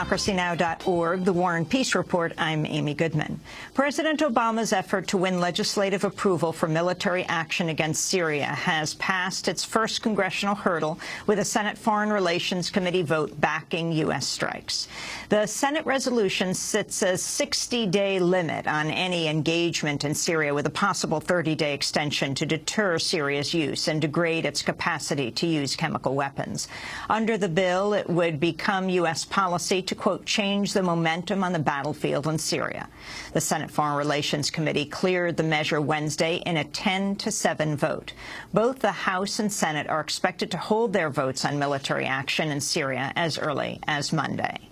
DemocracyNow.org, The War and Peace Report. I'm Amy Goodman. President Obama's effort to win legislative approval for military action against Syria has passed its first congressional hurdle with a Senate Foreign Relations Committee vote backing U.S. strikes. The Senate resolution sets a 60-day limit on any engagement in Syria with a possible 30-day extension to deter Syria's use and degrade its capacity to use chemical weapons. Under the bill, it would become U.S. policy to, quote, change the momentum on the battlefield in Syria. The Senate Foreign Relations Committee cleared the measure Wednesday in a 10-7 vote. Both the House and Senate are expected to hold their votes on military action in Syria as early as Monday.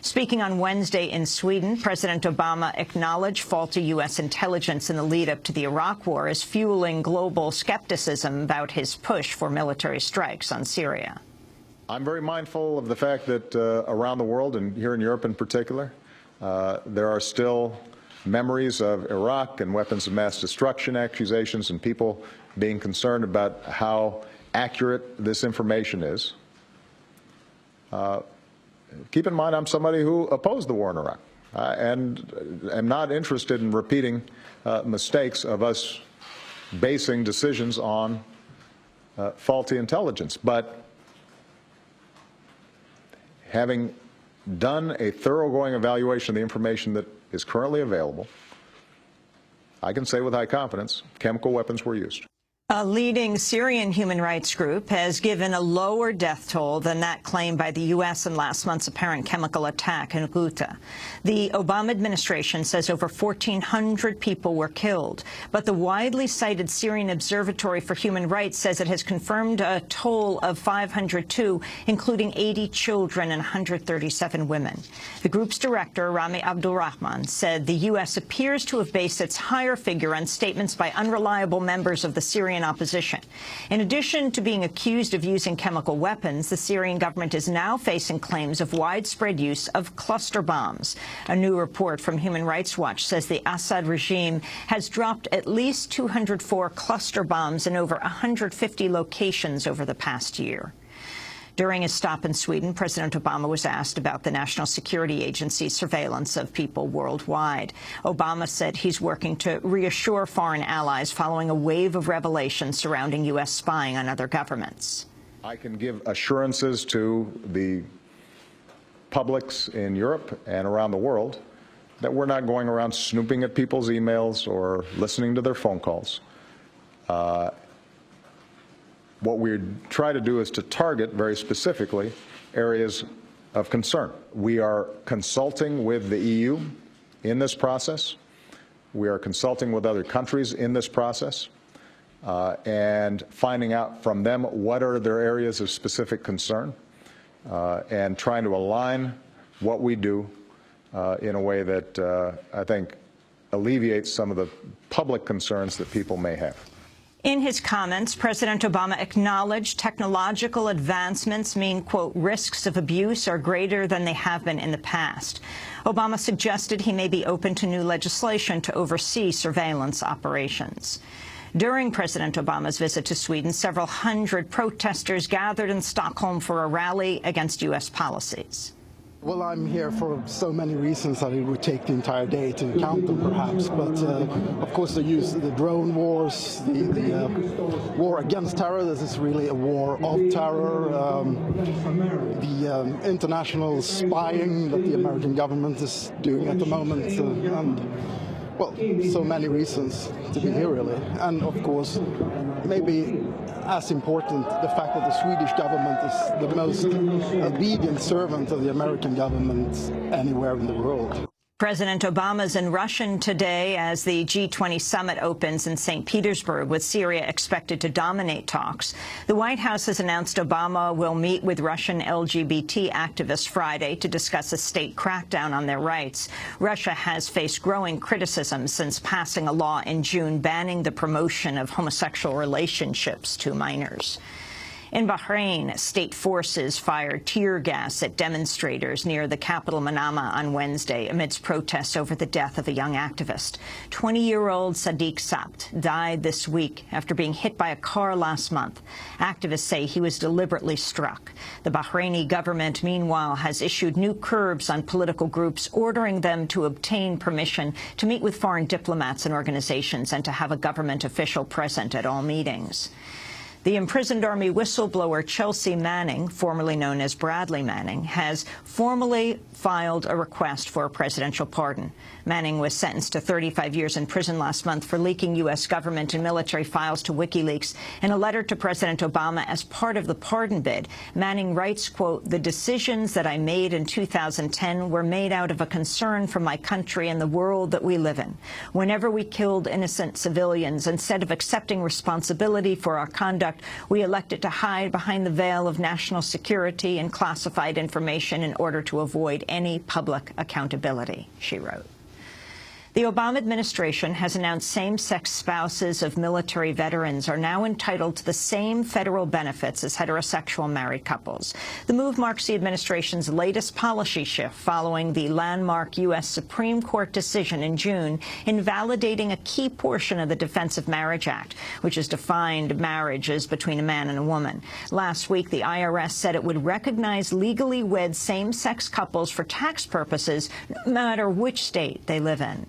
Speaking on Wednesday in Sweden, President Obama acknowledged faulty U.S. intelligence in the lead-up to the Iraq War is fueling global skepticism about his push for military strikes on Syria. I'm very mindful of the fact that around the world, and here in Europe in particular, there are still memories of Iraq and weapons of mass destruction accusations and people being concerned about how accurate this information is. Keep in mind, I'm somebody who opposed the war in Iraq and am not interested in repeating mistakes of us basing decisions on faulty intelligence. But having done a thoroughgoing evaluation of the information that is currently available, I can say with high confidence, chemical weapons were used. A leading Syrian human rights group has given a lower death toll than that claimed by the U.S. in last month's apparent chemical attack in Ghouta. The Obama administration says over 1,400 people were killed, but the widely cited Syrian Observatory for Human Rights says it has confirmed a toll of 502, including 80 children and 137 women. The group's director, Rami Abdulrahman, said the U.S. appears to have based its higher figure on statements by unreliable members of the Syrian opposition. In addition to being accused of using chemical weapons, the Syrian government is now facing claims of widespread use of cluster bombs. A new report from Human Rights Watch says the Assad regime has dropped at least 204 cluster bombs in over 150 locations over the past year. During his stop in Sweden, President Obama was asked about the National Security Agency's surveillance of people worldwide. Obama said he's working to reassure foreign allies following a wave of revelations surrounding U.S. spying on other governments. I can give assurances to the publics in Europe and around the world that we're not going around snooping at people's emails or listening to their phone calls. What we try to do is to target very specifically areas of concern. We are consulting with the EU in this process. We are consulting with other countries in this process and finding out from them what are their areas of specific concern and trying to align what we do in a way that I think alleviates some of the public concerns that people may have. In his comments, President Obama acknowledged technological advancements mean, quote, risks of abuse are greater than they have been in the past. Obama suggested he may be open to new legislation to oversee surveillance operations. During President Obama's visit to Sweden, several hundred protesters gathered in Stockholm for a rally against U.S. policies. Well, I'm here for so many reasons that it would take the entire day to count them, perhaps. But, of course, the drone wars, the war against terror, this is really a war of terror. The international spying that the American government is doing at the moment. And, well, so many reasons to be here, really. And, of course, maybe as important, the fact that the Swedish government is the most obedient servant of the American government anywhere in the world. President Obama's in Russia today as the G20 summit opens in St. Petersburg, with Syria expected to dominate talks. The White House has announced Obama will meet with Russian LGBT activists Friday to discuss a state crackdown on their rights. Russia has faced growing criticism since passing a law in June banning the promotion of homosexual relationships to minors. In Bahrain, state forces fired tear gas at demonstrators near the capital Manama on Wednesday amidst protests over the death of a young activist. 20-year-old Sadiq Sabt died this week after being hit by a car last month. Activists say he was deliberately struck. The Bahraini government, meanwhile, has issued new curbs on political groups, ordering them to obtain permission to meet with foreign diplomats and organizations and to have a government official present at all meetings. The imprisoned Army whistleblower Chelsea Manning, formerly known as Bradley Manning, has formally filed a request for a presidential pardon. Manning was sentenced to 35 years in prison last month for leaking U.S. government and military files to WikiLeaks. In a letter to President Obama as part of the pardon bid, Manning writes, quote, "The decisions that I made in 2010 were made out of a concern for my country and the world that we live in. Whenever we killed innocent civilians, instead of accepting responsibility for our conduct, we elected to hide behind the veil of national security and classified information in order to avoid any public accountability," she wrote. The Obama administration has announced same-sex spouses of military veterans are now entitled to the same federal benefits as heterosexual married couples. The move marks the administration's latest policy shift following the landmark U.S. Supreme Court decision in June invalidating a key portion of the Defense of Marriage Act, which has defined marriages between a man and a woman. Last week, the IRS said it would recognize legally wed same-sex couples for tax purposes, no matter which state they live in.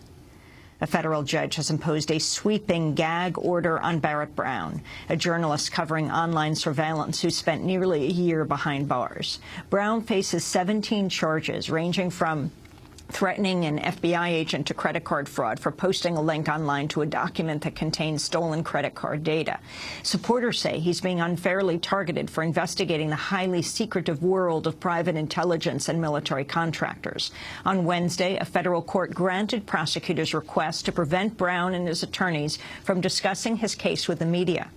A federal judge has imposed a sweeping gag order on Barrett Brown, a journalist covering online surveillance who spent nearly a year behind bars. Brown faces 17 charges, ranging from threatening an FBI agent to credit card fraud for posting a link online to a document that contains stolen credit card data. Supporters say he's being unfairly targeted for investigating the highly secretive world of private intelligence and military contractors. On Wednesday, a federal court granted prosecutors' request to prevent Brown and his attorneys from discussing his case with the media.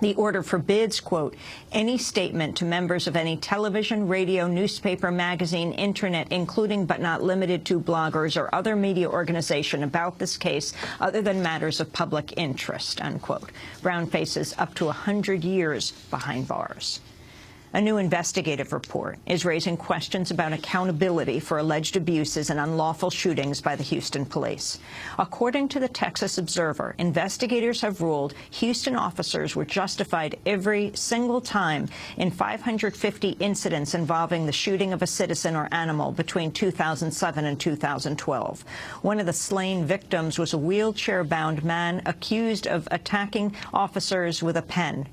The order forbids, quote, "any statement to members of any television, radio, newspaper, magazine, internet, including but not limited to bloggers or other media organization about this case other than matters of public interest," unquote. Brown faces up to 100 years behind bars. A new investigative report is raising questions about accountability for alleged abuses and unlawful shootings by the Houston police. According to the Texas Observer, investigators have ruled Houston officers were justified every single time in 550 incidents involving the shooting of a citizen or animal between 2007 and 2012. One of the slain victims was a wheelchair-bound man accused of attacking officers with a pen.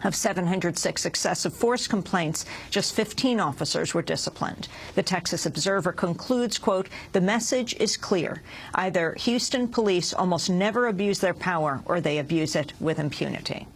Of 706 excessive force complaints, just 15 officers were disciplined. The Texas Observer concludes, quote, "The message is clear. Either Houston police almost never abuse their power or they abuse it with impunity."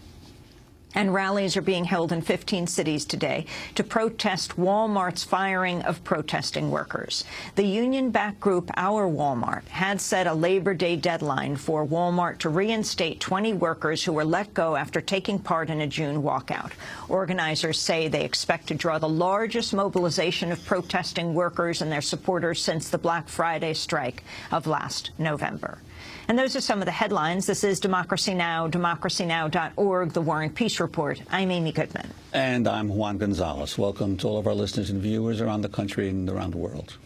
And rallies are being held in 15 cities today to protest Walmart's firing of protesting workers. The union-backed group Our Walmart had set a Labor Day deadline for Walmart to reinstate 20 workers who were let go after taking part in a June walkout. Organizers say they expect to draw the largest mobilization of protesting workers and their supporters since the Black Friday strike of last November. And those are some of the headlines. This is Democracy Now!, democracynow.org, The War and Peace Report. I'm Amy Goodman. And I'm Juan Gonzalez. Welcome to all of our listeners and viewers around the country and around the world.